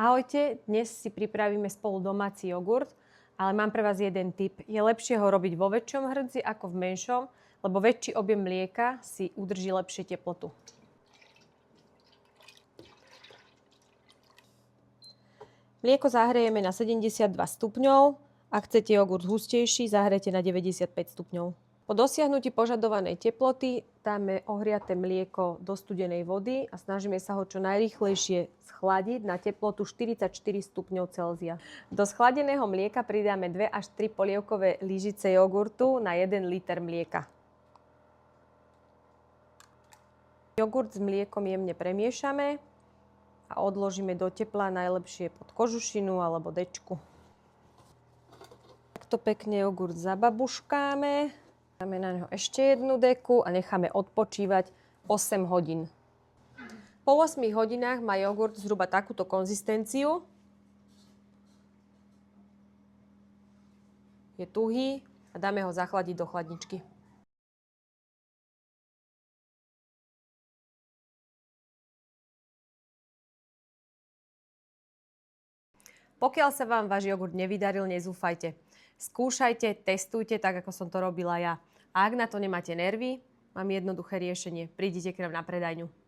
Ahojte, dnes si pripravíme spolu domáci jogurt, ale mám pre vás jeden tip. Je lepšie ho robiť vo väčšom hrdzi ako v menšom, lebo väčší objem mlieka si udrží lepšie teplotu. Mlieko zahrejeme na 72 stupňov. Ak chcete jogurt hustejší, zahrejte na 95 stupňov. Po dosiahnutí požadovanej teploty dáme ohriaté mlieko do studenej vody a snažíme sa ho čo najrýchlejšie schladiť na teplotu 44 stupňov Celzia. Do schladeného mlieka pridáme 2 až 3 polievkové lyžice jogurtu na 1 liter mlieka. Jogurt s mliekom jemne premiešame a odložíme do tepla, najlepšie pod kožušinu alebo dečku. Takto pekne jogurt zababuškáme. Dáme na neho ešte jednu deku a necháme odpočívať 8 hodín. Po 8 hodinách má jogurt zhruba takúto konzistenciu. Je tuhý a dáme ho zachladiť do chladničky. Pokiaľ sa vám váš jogurt nevydaril, nezúfajte. Skúšajte, testujte tak, ako som to robila ja. A ak na to nemáte nervy, mám jednoduché riešenie. Prídite k nám na predajňu.